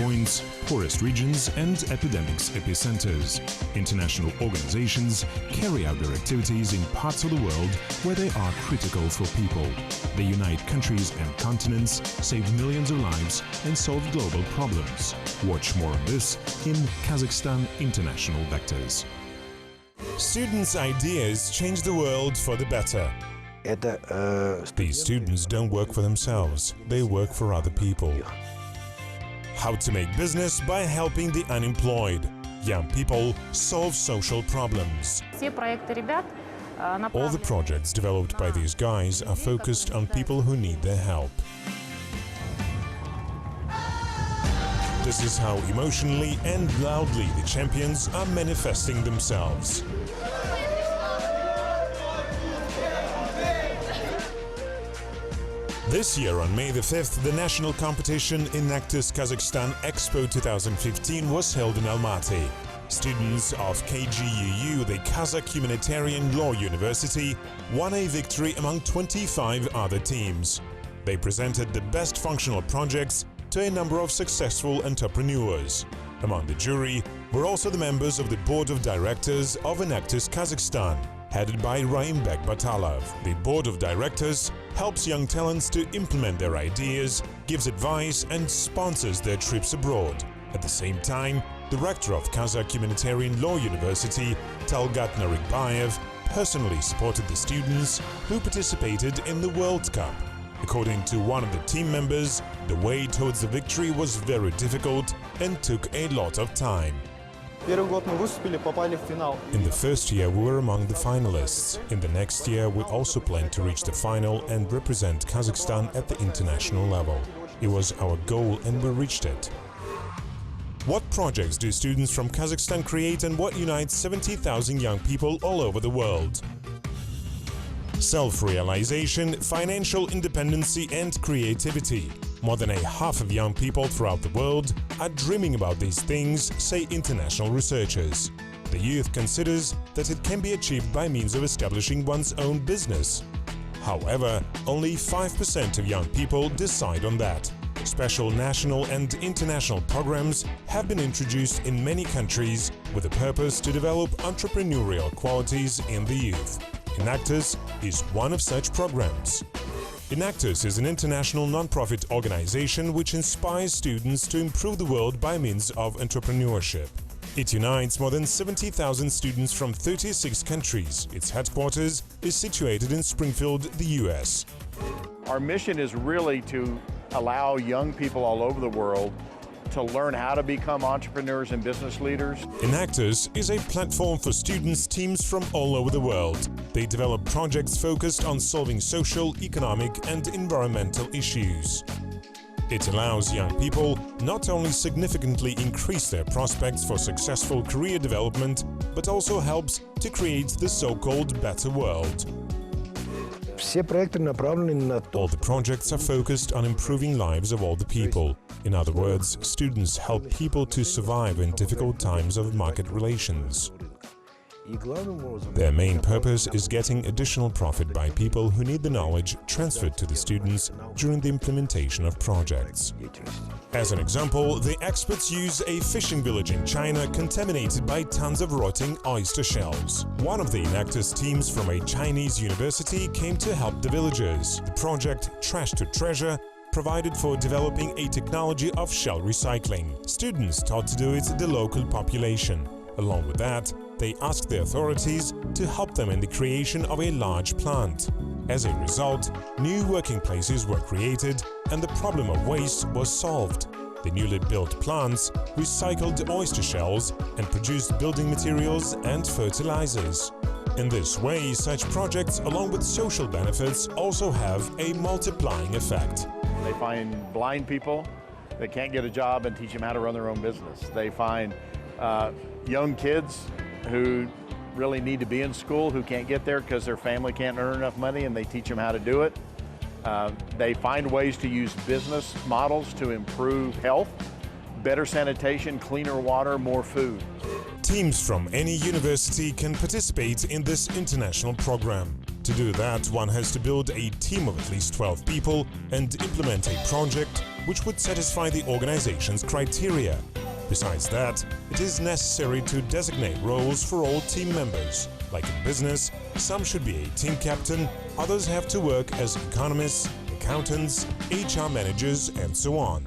points, poorest regions and epidemics epicenters. International organizations carry out their activities in parts of the world where they are critical for people. They unite countries and continents, save millions of lives and solve global problems. Watch more on this in Kazakhstan International Vectors. Students' ideas change the world for the better. These students don't work for themselves, they work for other people. How to make business by helping the unemployed. Young people solve social problems. All the projects developed by these guys are focused on people who need their help. This is how emotionally and loudly the champions are manifesting themselves. This year, on May the 5th, the national competition Enactus Kazakhstan Expo 2015 was held in Almaty. Students of KazGUU, the Kazakh Humanitarian Law University, won a victory among 25 other teams. They presented the best functional projects to a number of successful entrepreneurs. Among the jury were also the members of the board of directors of Enactus Kazakhstan, headed by Jibek Batalov. The board of directors helps young talents to implement their ideas, gives advice and sponsors their trips abroad. At the same time, the rector of Kazakh Humanitarian Law University, Talgat Narikbayev, personally supported the students who participated in the World Cup. According to one of the team members, the way towards the victory was very difficult and took a lot of time. In the first year we were among the finalists. In the next year we also plan to reach the final and represent Kazakhstan at the international level. It was our goal and we reached it. What projects do students from Kazakhstan create and what unites 70,000 young people all over the world? Self-realization, financial independency and creativity. More than a half of young people throughout the world are dreaming about these things, say international researchers. The youth considers that it can be achieved by means of establishing one's own business. However, only 5% of young people decide on that. Special national and international programs have been introduced in many countries with the purpose to develop entrepreneurial qualities in the youth. Enactus is one of such programs. Enactus is an international non-profit organization which inspires students to improve the world by means of entrepreneurship. It unites more than 70,000 students from 36 countries. Its headquarters is situated in Springfield, the US. Our mission is really to allow young people all over the world to learn how to become entrepreneurs and business leaders. Enactus is a platform for students' teams from all over the world. They develop projects focused on solving social, economic and environmental issues. It allows young people not only significantly increase their prospects for successful career development, but also helps to create the so-called better world. All the projects are focused on improving lives of all the people. In other words, students help people to survive in difficult times of market relations. Their main purpose is getting additional profit by people who need the knowledge transferred to the students during the implementation of projects. As an example, the experts use a fishing village in China contaminated by tons of rotting oyster shells. One of the Enactus teams from a Chinese university came to help the villagers. The project Trash to Treasure provided for developing a technology of shell recycling. Students taught to do it the local population. Along with that, they asked the authorities to help them in the creation of a large plant. As a result, new working places were created and the problem of waste was solved. The newly built plants recycled oyster shells and produced building materials and fertilizers. In this way, such projects, along with social benefits, also have a multiplying effect. They find blind people that can't get a job and teach them how to run their own business. They find young kids who really need to be in school who can't get there because their family can't earn enough money and they teach them how to do it. They find ways to use business models to improve health, better sanitation, cleaner water, more food. Teams from any university can participate in this international program. To do that, one has to build a team of at least 12 people and implement a project which would satisfy the organization's criteria. Besides that, it is necessary to designate roles for all team members. Like in business, some should be a team captain, others have to work as economists, accountants, HR managers, and so on.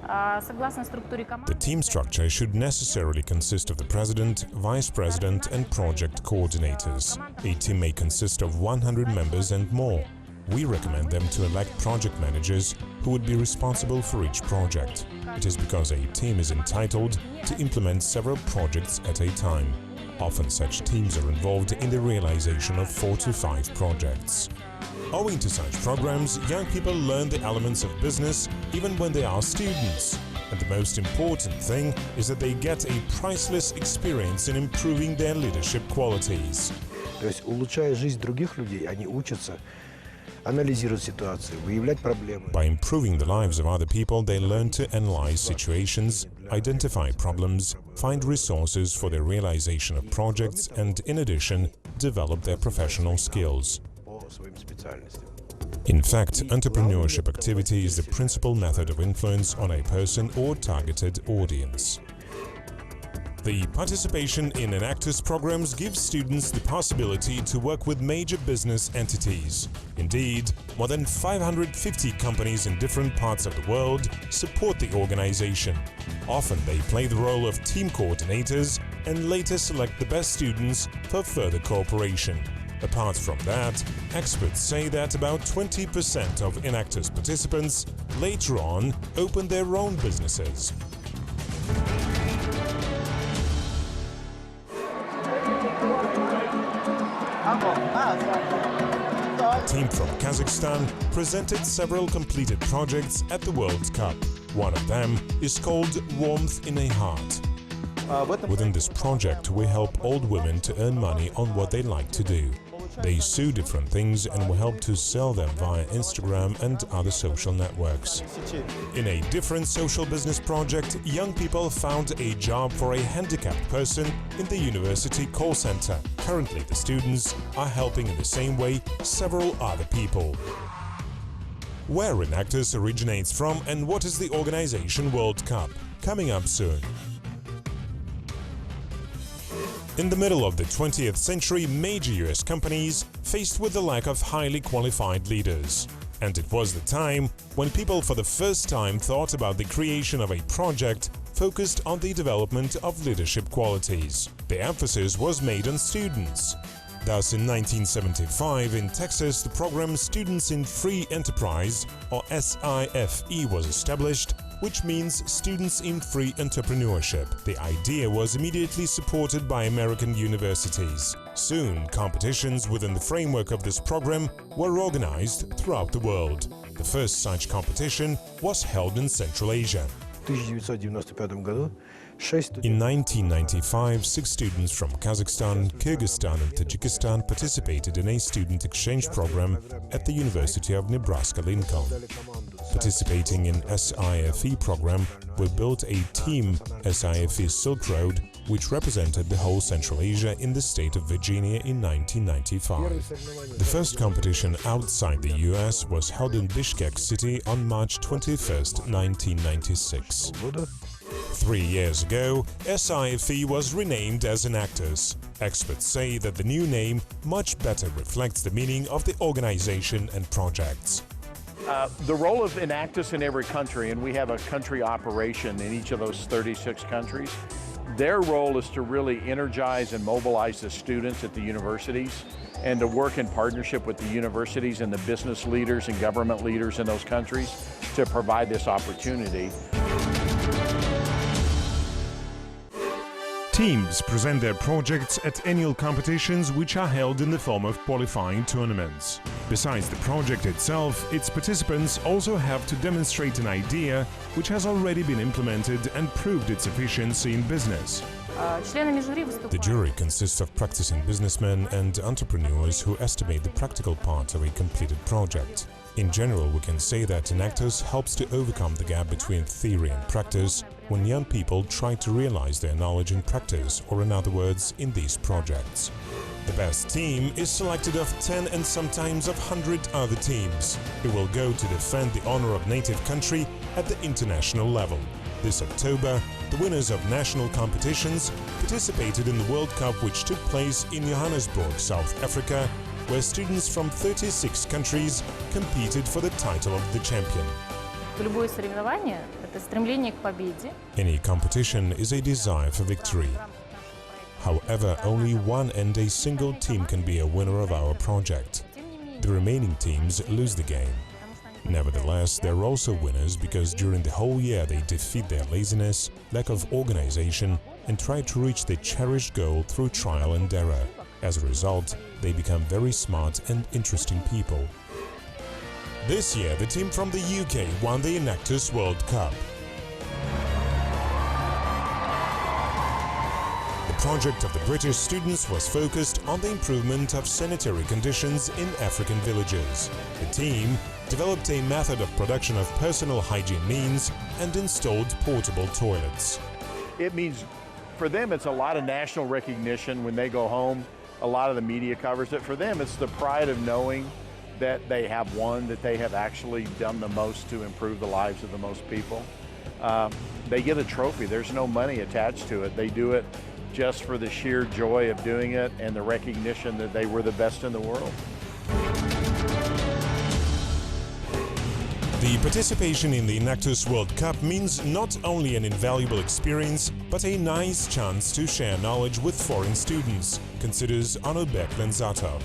The team structure should necessarily consist of the president, vice president, and project coordinators. A team may consist of 100 members and more. We recommend them to elect project managers who would be responsible for each project. It is because a team is entitled to implement several projects at a time. Often such teams are involved in the realization of 4 to 5 projects. Owing to such programs, young people learn the elements of business even when they are students. And the most important thing is that they get a priceless experience in improving their leadership qualities. То есть, улучшая жизнь других людей, они учатся анализировать ситуацию, выявлять проблемы. By improving the lives of other people, they learn to analyze situations, identify problems, find resources for the realization of projects, and in addition, develop their professional skills. In fact, entrepreneurship activity is the principal method of influence on a person or targeted audience. The participation in Enactus programs gives students the possibility to work with major business entities. Indeed, more than 550 companies in different parts of the world support the organization. Often they play the role of team coordinators and later select the best students for further cooperation. Apart from that, experts say that about 20% of Enactus participants later on open their own businesses. A team from Kazakhstan presented several completed projects at the World Cup. One of them is called Warmth in a Heart. Within this project, we help old women to earn money on what they like to do. They sew different things and we help to sell them via Instagram and other social networks. In a different social business project, young people found a job for a handicapped person in the university call center. Currently, the students are helping in the same way several other people. Where Enactus originates from and what is the organization World Cup? Coming up soon. In the middle of the 20th century, major US companies faced with the lack of highly qualified leaders. And it was the time when people for the first time thought about the creation of a project focused on the development of leadership qualities. The emphasis was made on students. Thus, in 1975, in Texas, the program Students in Free Enterprise, or SIFE, was established, which means Students in Free Entrepreneurship. The idea was immediately supported by American universities. Soon, competitions within the framework of this program were organized throughout the world. The first such competition was held in Central Asia. In 1995, 6 students from Kazakhstan, Kyrgyzstan and Tajikistan participated in a student exchange program at the University of Nebraska-Lincoln. Participating in SIFE program, we built a team, SIFE Silk Road, which represented the whole Central Asia in the state of Virginia in 1995. The first competition outside the US was held in Bishkek city on March 21, 1996. 3 years ago, SIFE was renamed as Enactus. Experts say that the new name much better reflects the meaning of the organization and projects. The role of Enactus in every country, and we have a country operation in each of those 36 countries, their role is to really energize and mobilize the students at the universities and to work in partnership with the universities and the business leaders and government leaders in those countries to provide this opportunity. Teams present their projects at annual competitions which are held in the form of qualifying tournaments. Besides the project itself, its participants also have to demonstrate an idea which has already been implemented and proved its efficiency in business. The jury consists of practicing businessmen and entrepreneurs who estimate the practical part of a completed project. In general, we can say that Enactus helps to overcome the gap between theory and practice when young people try to realize their knowledge in practice, or in other words, in these projects. The best team is selected of 10 and sometimes of 100 other teams who will go to defend the honor of native country at the international level. This October, the winners of national competitions participated in the World Cup, which took place in Johannesburg, South Africa, where students from 36 countries competed for the title of the champion. Любое соревнование – это стремление к победе. Any competition is a desire for victory. However, only one and a single team can be a winner of our project. The remaining teams lose the game. Nevertheless, they're also winners because during the whole year they defeat their laziness, lack of organization, and try to reach the cherished goal through trial and error. As a result, they become very smart and interesting people. This year, the team from the UK won the Enactus World Cup. The project of the British students was focused on the improvement of sanitary conditions in African villages. The team developed a method of production of personal hygiene means and installed portable toilets. It means, for them, it's a lot of national recognition when they go home. A lot of the media covers it. For them, it's the pride of knowing that they have won, that they have actually done the most to improve the lives of the most people. They get a trophy. There's no money attached to it. They do it just for the sheer joy of doing it and the recognition that they were the best in the world. The participation in the Enactus World Cup means not only an invaluable experience, but a nice chance to share knowledge with foreign students, considers Jibek Lenzatov.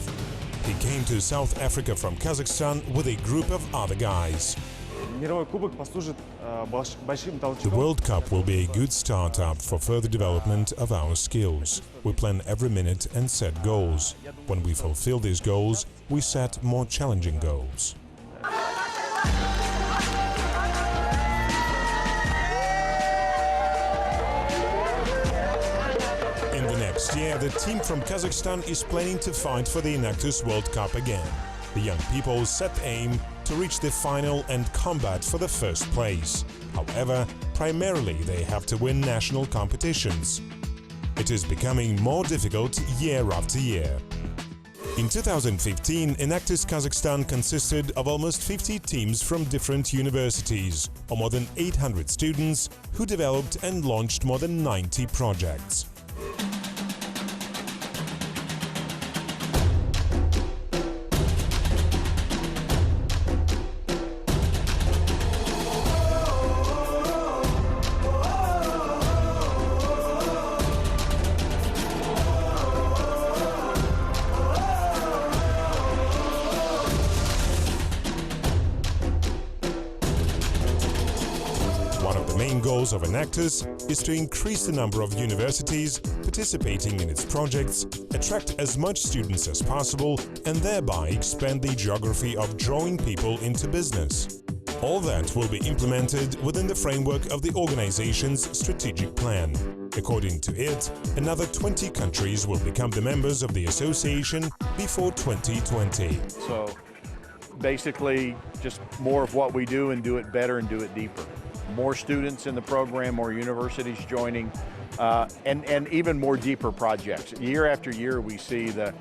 He came to South Africa from Kazakhstan with a group of other guys. The World Cup will be a good start-up for further development of our skills. We plan every minute and set goals. When we fulfill these goals, we set more challenging goals. Next year, the team from Kazakhstan is planning to fight for the Enactus World Cup again. The young people set the aim to reach the final and combat for the first place. However, primarily they have to win national competitions. It is becoming more difficult year after year. In 2015, Enactus Kazakhstan consisted of almost 50 teams from different universities, or more than 800 students who developed and launched more than 90 projects. One of the main goals of Enactus is to increase the number of universities participating in its projects, attract as much students as possible, and thereby expand the geography of drawing people into business. All that will be implemented within the framework of the organization's strategic plan. According to it, another 20 countries will become the members of the association before 2020. So basically, just more of what we do and do it better and do it deeper. More students in the program, more universities joining, and even more deeper projects. Year after year, we see the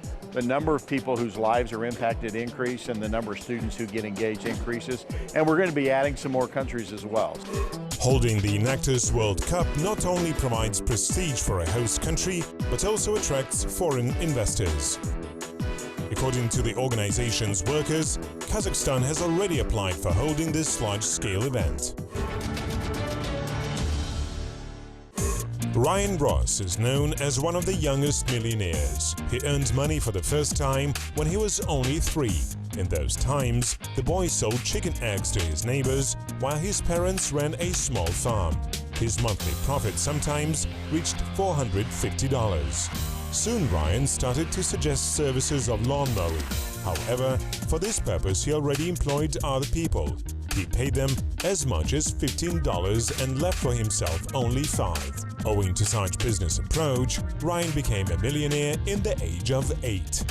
number of people whose lives are impacted increase and the number of students who get engaged increases. And we're going to be adding some more countries as well. Holding the Enactus World Cup not only provides prestige for a host country, but also attracts foreign investors. According to the organization's workers, Kazakhstan has already applied for holding this large-scale event. Ryan Ross is known as one of the youngest millionaires. He earned money for the first time when he was only 3. In those times, the boy sold chicken eggs to his neighbors while his parents ran a small farm. His monthly profit sometimes reached $450. Soon Ryan started to suggest services of lawn mowing. However, for this purpose he already employed other people. He paid them as much as $15 and left for himself only $5. Owing to such business approach, Ryan became a millionaire in the age of 8.